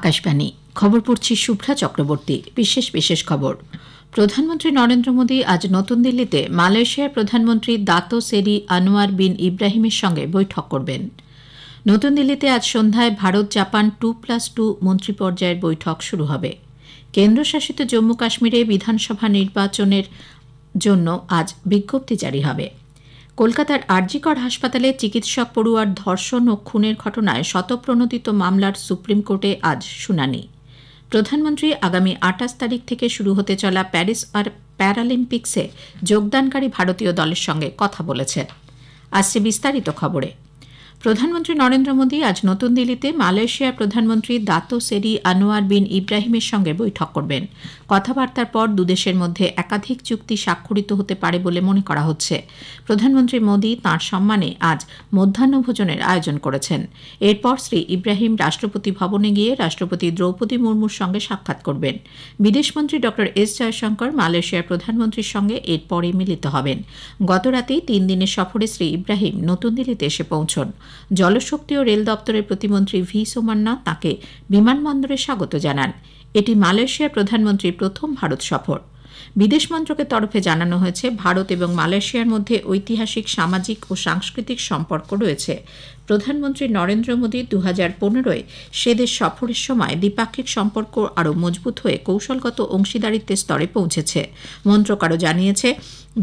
আকাশবাণী খবর পড়ছি শুভ্রা চক্রবর্তী। বিশেষ খবর। প্রধানমন্ত্রী নরেন্দ্র মোদী আজ নতুন দিল্লিতে মালয়েশিয়ার প্রধানমন্ত্রী দাতো সেরি আনোয়ার বিন ইব্রাহিমের সঙ্গে বৈঠক করবেন। নতুন দিল্লিতে আজ সন্ধ্যায় ভারত জাপান 2+2 মন্ত্রী পর্যায়ের বৈঠক শুরু হবে। কেন্দ্রশাসিত জম্মু কাশ্মীরে বিধানসভা নির্বাচনের জন্য আজ বিজ্ঞপ্তি জারি হবে। কলকাতার আরজিকর হাসপাতালে চিকিৎসক পড়ুয়ার ধর্ষণ ও খুনের ঘটনায় শতপ্রণোদিত মামলার সুপ্রিম কোর্টে আজ শুনানি। প্রধানমন্ত্রী আগামী 28 তারিখ থেকে শুরু হতে চলা প্যারিস আর প্যারালিম্পিক্সে যোগদানকারী ভারতীয় দলের সঙ্গে কথা বলেছেন। আসছে বিস্তারিত খবরে। প্রধানমন্ত্রী নরেন্দ্র মোদী আজ নতুন দিল্লিতে মালয়েশিয়ার প্রধানমন্ত্রী দাতো সেরি আনোয়ার বিন ইব্রাহিমের সঙ্গে বৈঠক করবেন। কথাবার্তার পর দুদেশের মধ্যে একাধিক চুক্তি স্বাক্ষরিত হতে পারে বলে মনে করা হচ্ছে। প্রধানমন্ত্রী মোদী তাঁর সম্মানে আজ মধ্যাহ্নভোজনের আয়োজন করেছেন। এরপর শ্রী ইব্রাহিম রাষ্ট্রপতি ভবনে গিয়ে রাষ্ট্রপতি দ্রৌপদী মুর্মুর সঙ্গে সাক্ষাৎ করবেন। বিদেশমন্ত্রী ড এস জয়শঙ্কর মালয়েশিয়ার প্রধানমন্ত্রীর সঙ্গে এরপরে মিলিত হবেন। গতরাতেই 3 দিনের সফরে শ্রী ইব্রাহিম নতুন দিল্লিতে এসে পৌঁছন। জলশক্তি ও রেল দপ্তরের প্রতিমন্ত্রী ভি সোমান্না তাঁকে বিমানবন্দরে স্বাগত জানান। এটি মালয়েশিয়ার প্রধানমন্ত্রীর প্রথম ভারত সফর। বিদেশ মন্ত্রকের তরফে জানানো হয়েছে, ভারত এবং মালয়েশিয়ার মধ্যে ঐতিহাসিক সামাজিক ও সাংস্কৃতিক সম্পর্ক রয়েছে। প্রধানমন্ত্রী নরেন্দ্র মোদী 2015-এ সেদেশ সফরের সময় দ্বিপাক্ষিক সম্পর্ক আরও মজবুত হয়ে কৌশলগত অংশীদারিত্বের স্তরে পৌঁছেছে। মন্ত্রক আরও জানিয়েছে,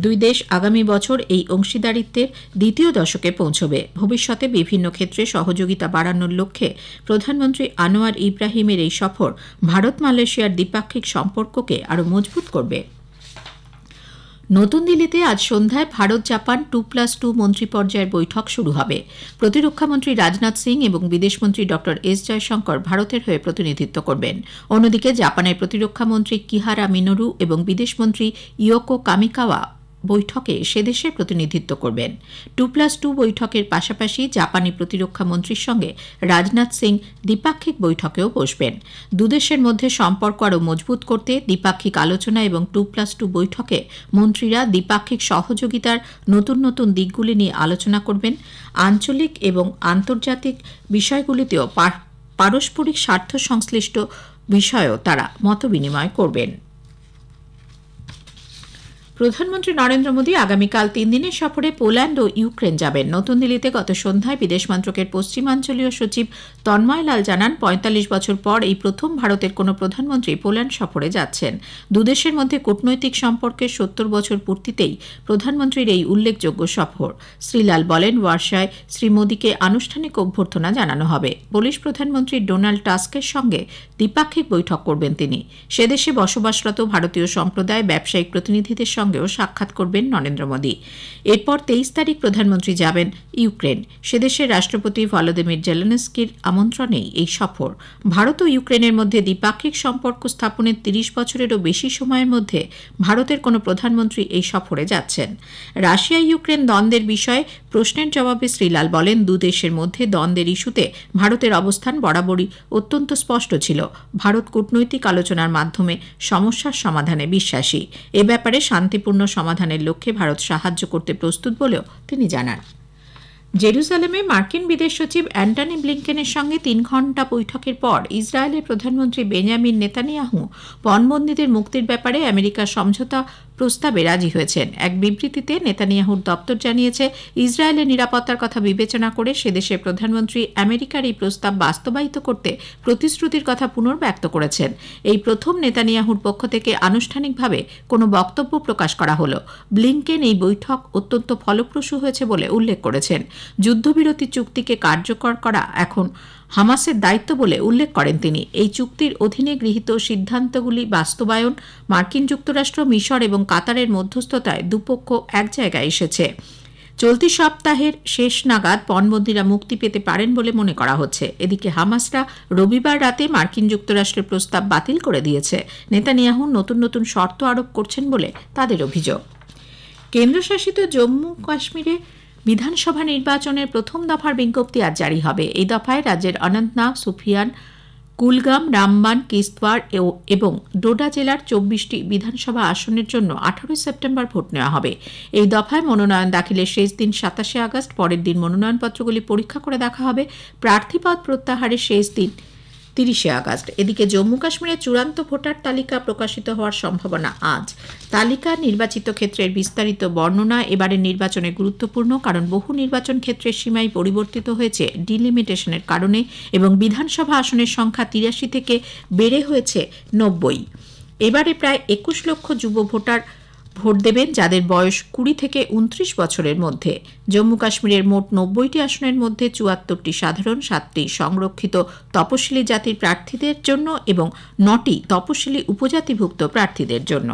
দুই দেশ আগামী বছর এই অংশীদারিত্বের দ্বিতীয় দশকে পৌঁছবে। ভবিষ্যতে বিভিন্ন ক্ষেত্রে সহযোগিতা বাড়ানোর লক্ষ্যে প্রধানমন্ত্রী আনোয়ার ইব্রাহিমের এই সফর ভারত মালয়েশিয়ার দ্বিপাক্ষিক সম্পর্ককে আরও মজবুত করবে। নতুন দিল্লিতে আজ সন্ধ্যায় ভারত জাপান 2+2 মন্ত্রী পর্যায়ের বৈঠক শুরু হবে। প্রতিরক্ষামন্ত্রী রাজনাথ সিং এবং বিদেশমন্ত্রী ড এস জয়শঙ্কর ভারতের হয়ে প্রতিনিধিত্ব করবেন। অন্যদিকে জাপানের প্রতিরক্ষামন্ত্রী কিহারা মিনোরু এবং বিদেশমন্ত্রী ইয়োকো কামিকাওয়া বৈঠকে সেদেশের প্রতিনিধিত্ব করবেন। 2+2 বৈঠকের পাশাপাশি জাপানি প্রতিরক্ষা মন্ত্রীর সঙ্গে রাজনাথ সিং দ্বিপাক্ষিক বৈঠকেও বসবেন। দুদেশের মধ্যে সম্পর্ক আরও মজবুত করতে দ্বিপাক্ষিক আলোচনা এবং 2+2 বৈঠকে মন্ত্রীরা দ্বিপাক্ষিক সহযোগিতার নতুন দিকগুলি নিয়ে আলোচনা করবেন। আঞ্চলিক এবং আন্তর্জাতিক বিষয়গুলিতেও পারস্পরিক স্বার্থ সংশ্লিষ্ট বিষয়েও তারা মতবিনিময় করবেন। প্রধানমন্ত্রী নরেন্দ্র মোদী আগামীকাল 3 দিনের সফরে পোল্যান্ড ও ইউক্রেন যাবেন। নতুন দিল্লিতে গত সন্ধ্যায় বিদেশ মন্ত্রকের পশ্চিমাঞ্চলীয় সচিব তন্ময় লাল জানান, 45 বছর পর এই প্রথম ভারতের কোনো প্রধানমন্ত্রী পোল্যান্ড সফরে যাচ্ছেন। দুদেশের মধ্যে কূটনৈতিক সম্পর্কের 70 বছর পূর্তিতেই প্রধানমন্ত্রীর এই উল্লেখযোগ্য সফর। শ্রী লাল বলেন, ওয়ার্সায় শ্রী মোদীকে আনুষ্ঠানিক অভ্যর্থনা জানানো হবে। পোলিশ প্রধানমন্ত্রী ডোনাল্ড টাস্কের সঙ্গে দ্বিপাক্ষিক বৈঠক করবেন তিনি। সেদেশে বসবাসরত ভারতীয় সম্প্রদায়, ব্যবসায়িক প্রতিনিধিদের সঙ্গেও সাক্ষাৎ করবেন নরেন্দ্র মোদী। এরপর 23 তারিখ প্রধানমন্ত্রী যাবেন ইউক্রেন। সেদেশের রাষ্ট্রপতি ভলোদিমির জেলেনস্কির আমন্ত্রণেই এই সফর। ভারত ও ইউক্রেনের মধ্যে দ্বিপাক্ষিক সম্পর্ক স্থাপনের 30 বছরেরও বেশি সময়ের মধ্যে ভারতের কোনো প্রধানমন্ত্রী এই সফরে যাচ্ছেন। রাশিয়া ইউক্রেন দ্বন্দ্বের বিষয়ে প্রশ্নের জবাবে শ্রীলাল বলেন, দুদেশের মধ্যে দ্বন্দ্বের ইস্যুতে ভারতের অবস্থান বরাবরই অত্যন্ত স্পষ্ট ছিল। ভারত কূটনৈতিক আলোচনার মাধ্যমে সমস্যার সমাধানে বিশ্বাসী। এ ব্যাপারে শান্তিপূর্ণ সমাধানের লক্ষ্যে ভারত সাহায্য করতে প্রস্তুত বলেও তিনি জানান। জেরুজালেমে মার্কিন বিদেশ সচিব অ্যান্টনি ব্লিংকেনের সঙ্গে 3 ঘণ্টা বৈঠকের পর ইসরায়েলের প্রধানমন্ত্রী বেঞ্জামিন নেতানিয়াহু পণবন্দীদের মুক্তির ব্যাপারে আমেরিকার সমঝোতা প্রস্তাবে রাজি হয়েছেন। এক বিবৃতিতে নেতানিয়াহুর দপ্তর জানিয়েছে, ইসরায়েলের নিরাপত্তার কথা বিবেচনা করে সেদেশের প্রধানমন্ত্রী আমেরিকার এই প্রস্তাব বাস্তবায়িত করতে প্রতিশ্রুতির কথা পুনর্ব্যক্ত করেছেন। এই প্রথম নেতানিয়াহুর পক্ষ থেকে আনুষ্ঠানিকভাবে কোনো বক্তব্য প্রকাশ করা হলো। ব্লিংকেন এই বৈঠক অত্যন্ত ফলপ্রসূ হয়েছে বলে উল্লেখ করেছেন। যুদ্ধবিরতি চুক্তিকে কার্যকর করা এখন হামাসের দায়িত্ব বলে উল্লেখ করেন তিনি। এই চুক্তির অধীনে গৃহীত সিদ্ধান্তগুলি বাস্তবায়ন মার্কিন যুক্তরাষ্ট্র, মিশর এবং কাতারের মধ্যস্থতায় দুপক্ষ এক জায়গায় এসেছে। চলতি সপ্তাহের শেষ নাগাদ পণবন্দীরা মুক্তি পেতে পারেন বলে মনে করা হচ্ছে। এদিকে হামাসরা রবিবার রাতে মার্কিন যুক্তরাষ্ট্রের প্রস্তাব বাতিল করে দিয়েছে। নেতানিয়াহু নতুন শর্ত আরোপ করছেন বলে তাদের অভিযোগ। কেন্দ্রশাসিত জম্মু কাশ্মীরে বিধানসভা নির্বাচনের প্রথম দফার বিজ্ঞপ্তি আজ জারি হবে। এই দফায় রাজ্যের অনন্তনাগ, সুফিয়ান, কুলগাম, রামবান, কিস্তওয়াড় এবং ডোডা জেলার 24টি বিধানসভা আসনের জন্য 18 সেপ্টেম্বর ভোট নেওয়া হবে। এই দফায় মনোনয়ন দাখিলের শেষ দিন 27 আগস্ট। পরের দিন মনোনয়নপত্রগুলি পরীক্ষা করে দেখা হবে। প্রার্থীপদ প্রত্যাহারের শেষ দিন 30শে আগস্ট। এদিকে জম্মু কাশ্মীরের চূড়ান্ত ভোটার তালিকা প্রকাশিত হওয়ার সম্ভাবনা আজ। তালিকা নির্বাচিত ক্ষেত্রের বিস্তারিত বর্ণনা এবারের নির্বাচনে গুরুত্বপূর্ণ, কারণ বহু নির্বাচন ক্ষেত্রের সীমাই পরিবর্তিত হয়েছে ডিলিমিটেশনের কারণে এবং বিধানসভা আসনের সংখ্যা 83 থেকে বেড়ে হয়েছে 90। এবারে প্রায় 21 লক্ষ যুব ভোটার ভোট দেবেন, যাদের বয়স 20 থেকে 29 বছরের মধ্যে। জম্মু কাশ্মীরের মোট 90টি আসনের মধ্যে 74টি সাধারণ, 7টি সংরক্ষিত তপশিলি জাতির প্রার্থীদের জন্য এবং 9টি তপশিলি উপজাতিভুক্ত প্রার্থীদের জন্য।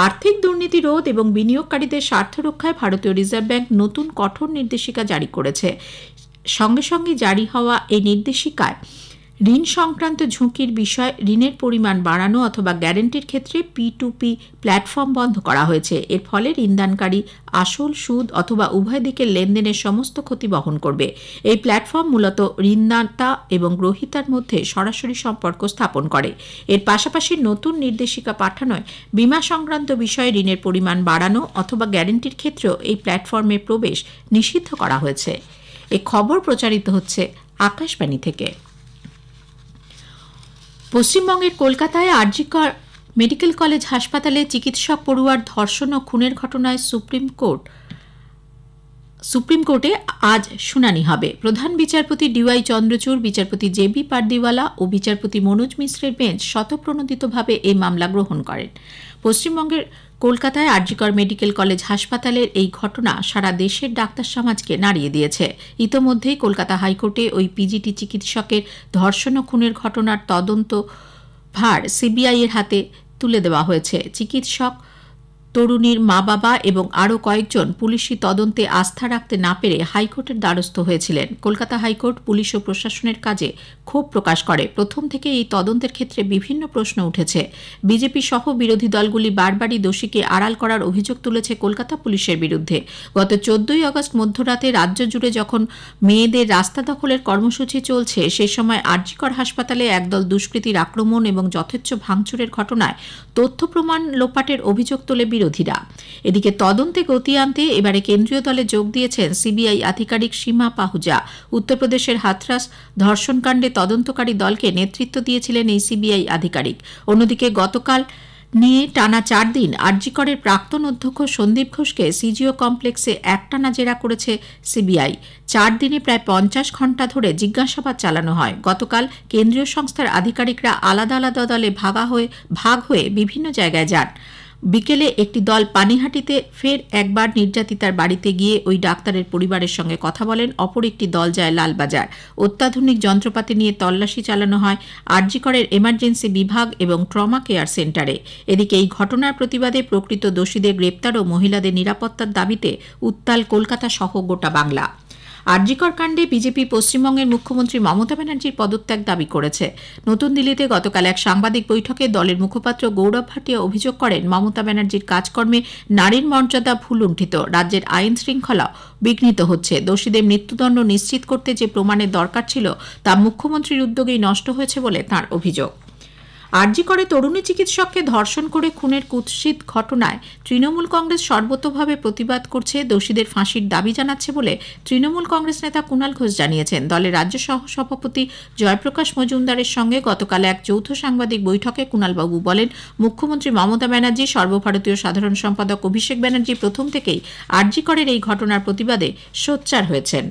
আর্থিক দুর্নীতি রোধ এবং বিনিয়োগকারীদের স্বার্থ রক্ষায় ভারতীয় রিজার্ভ ব্যাংক নতুন কঠোর নির্দেশিকা জারি করেছে। সঙ্গে সঙ্গে জারি হওয়া এই নির্দেশিকায় ঋণ সংক্রান্ত ঝুঁকির বিষয়, ঋণের পরিমাণ বাড়ানো অথবা গ্যারান্টির ক্ষেত্রে P2P প্ল্যাটফর্ম বন্ধ করা হয়েছে। এর ফলে ঋণদানকারী আসল, সুদ অথবা উভয় দিকের লেনদেনের সমস্ত ক্ষতি বহন করবে। এই প্ল্যাটফর্ম মূলত ঋণদাতা এবং গ্রহীতার মধ্যে সরাসরি সম্পর্ক স্থাপন করে। এর পাশাপাশি নতুন নির্দেশিকা পাঠানোয় বিমা সংক্রান্ত বিষয়ে ঋণের পরিমাণ বাড়ানো অথবা গ্যারান্টির ক্ষেত্রেও এই প্ল্যাটফর্মে প্রবেশ নিষিদ্ধ করা হয়েছে। এই খবর প্রচারিত হচ্ছে আকাশবাণী থেকে। পশ্চিমবঙ্গের কলকাতায় আরজিকর মেডিকেল কলেজ হাসপাতালে চিকিৎসক পড়ুয়ার ধর্ষণ ও খুনের ঘটনায় সুপ্রিম কোর্টে আজ শুনানি হবে। প্রধান বিচারপতি DY চন্দ্রচূড়, বিচারপতি JB পারদিওয়ালা ও বিচারপতি মনোজ মিশ্রের বেঞ্চ স্বতঃপ্রণোদিতভাবে এই মামলা গ্রহণ করেন। পশ্চিমবঙ্গের কলকাতায় আরজিকর মেডিকেল কলেজ হাসপাতালের এই ঘটনা সারা দেশের ডাক্তার সমাজকে নাড়িয়ে দিয়েছে। ইতোমধ্যেই কলকাতা হাইকোর্টে ওই PGT চিকিৎসকের ধর্ষণ ও খুনের ঘটনার তদন্ত ভার CBI এর হাতে তুলে দেওয়া হয়েছে। চিকিৎসক, তরুণীর মা বাবা এবং আরও কয়েকজন পুলিশি তদন্তে আস্থা রাখতে না পেরে হাইকোর্টের দ্বারস্থ হয়েছিলেন। কলকাতা হাইকোর্ট পুলিশ ও প্রশাসনের কাজে ক্ষোভ প্রকাশ করে। প্রথম থেকে এই তদন্তের ক্ষেত্রে বিভিন্ন প্রশ্ন উঠেছে। বিজেপি সহ বিরোধী দলগুলি বারবারই দোষীকে আড়াল করার অভিযোগ তুলেছে কলকাতা পুলিশের বিরুদ্ধে। গত 14ই আগস্ট মধ্যরাতে রাজ্য জুড়ে যখন মেয়েদের রাস্তা দখলের কর্মসূচি চলছে, সে সময় আরজিকর হাসপাতালে একদল দুষ্কৃতীর আক্রমণ এবং যথেচ্ছ ভাঙচুরের ঘটনায় তথ্য প্রমাণ লোপাটের অভিযোগ তোলে বিরোধীরা। এদিকে তদন্তে গতি আনতে এবারে কেন্দ্রীয় দলে যোগ দিয়েছেন CBI আধিকারিক সীমা পাহুজা। উত্তরপ্রদেশের হাথরাস ধর্ষণকাণ্ডে তদন্তকারী দলকে নেতৃত্ব দিয়েছিলেন এই CBI আধিকারিক। অন্যদিকে গতকাল নিয়ে টানা 4 দিন আরজিকরের প্রাক্তন অধ্যক্ষ সন্দীপ ঘোষকে CGO কমপ্লেক্সে একটানা জেরা করেছে CBI। 4 দিনে প্রায় 50 ঘণ্টা ধরে জিজ্ঞাসাবাদ চালানো হয়। গতকাল কেন্দ্রীয় সংস্থার আধিকারিকরা আলাদা আলাদা দলে ভাগ হয়ে বিভিন্ন জায়গায় যান। বিকেলে একটি দল পানিহাটিতে ফের একবার নির্যাতিতার বাড়িতে গিয়ে ওই ডাক্তারের পরিবারের সঙ্গে কথা বলেন। অপর একটি দল যায় লালবাজার। অত্যাধুনিক যন্ত্রপাতি নিয়ে তল্লাশি চালানো হয় আরজিকরের এমার্জেন্সি বিভাগ এবং ট্রমা কেয়ার সেন্টারে। এদিকে এই ঘটনার প্রতিবাদে প্রকৃত দোষীদের গ্রেপ্তার ও মহিলাদের নিরাপত্তার দাবিতে উত্তাল কলকাতা সহ গোটা বাংলা। আরজিকর কাণ্ডে বিজেপি পশ্চিমবঙ্গের মুখ্যমন্ত্রী মমতা ব্যানার্জির পদত্যাগ দাবি করেছে। নতুন দিল্লিতে গতকাল এক সাংবাদিক বৈঠকে দলের মুখপাত্র গৌরব ভাটিয়া অভিযোগ করেন, মমতা ব্যানার্জির কাজকর্মে নারীর মর্যাদা ভুলুণ্ঠিত, রাজ্যের আইন শৃঙ্খলা বিঘ্নিত হচ্ছে। দোষীদের মৃত্যুদণ্ড নিশ্চিত করতে যে প্রমাণের দরকার ছিল তা মুখ্যমন্ত্রীর উদ্যোগেই নষ্ট হয়েছে বলে তাঁর অভিযোগ। আরজিকরে তরুণী চিকিৎসককে ধর্ষণ করে খুনের কুৎসিত ঘটনায় তৃণমূল কংগ্রেস সর্বতোভাবে প্রতিবাদ করছে, দোষীদের ফাঁসির দাবি জানাচ্ছে বলে তৃণমূল কংগ্রেস নেতা কুণাল ঘোষ জানিয়েছেন। দলের রাজ্য সহ-সভাপতি জয়প্রকাশ মজুমদারের সঙ্গে গতকাল এক যৌথ সাংবাদিক বৈঠকে কুণালবাবু বলেন, মুখ্যমন্ত্রী মমতা ব্যানার্জি, সর্বভারতীয় সাধারণ সম্পাদক অভিষেক ব্যানার্জি প্রথম থেকেই আরজিকরের এই ঘটনার প্রতিবাদে সোচ্চার হয়েছেন।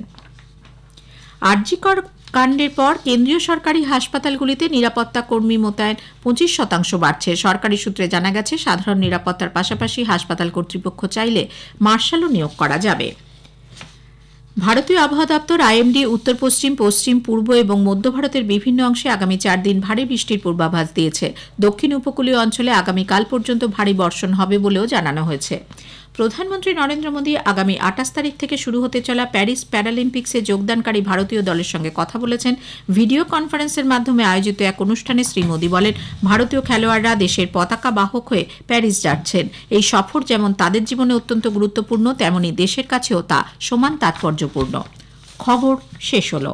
আরজিকর কাণ্ডের পর কেন্দ্রীয় সরকারি হাসপাতালগুলিতে নিরাপত্তা কর্মী মোতায়েন 25% বাড়ছে। সরকারি সূত্রে জানা গেছে, সাধারণ নিরাপত্তার পাশাপাশি হাসপাতাল কর্তৃপক্ষ চাইলে মার্শালও নিয়োগ করা যাবে। ভারতীয় আবহাওয়া দপ্তর IMD উত্তর পশ্চিম, পশ্চিম, পূর্ব এবং মধ্য ভারতের বিভিন্ন অংশে আগামী 4 দিন ভারী বৃষ্টির পূর্বাভাস দিয়েছে। দক্ষিণ উপকূলীয় অঞ্চলে আগামীকাল পর্যন্ত ভারী বর্ষণ হবে বলেও জানানো হয়েছে। প্রধানমন্ত্রী নরেন্দ্র মোদী আগামী 28 তারিখ থেকে শুরু হতে চলা প্যারিস প্যারালিম্পিক্সে যোগদানকারী ভারতীয় দলের সঙ্গে কথা বলেছেন। ভিডিও কনফারেন্সের মাধ্যমে আয়োজিত এক অনুষ্ঠানে শ্রী মোদী বলেন, ভারতীয় খেলোয়াড়রা দেশের পতাকা বাহক হয়ে প্যারিস যাচ্ছেন। এই সফর যেমন তাদের জীবনে অত্যন্ত গুরুত্বপূর্ণ, তেমনি দেশের কাছেও তা সমান তাৎপর্যপূর্ণ। খবর শেষ হলো।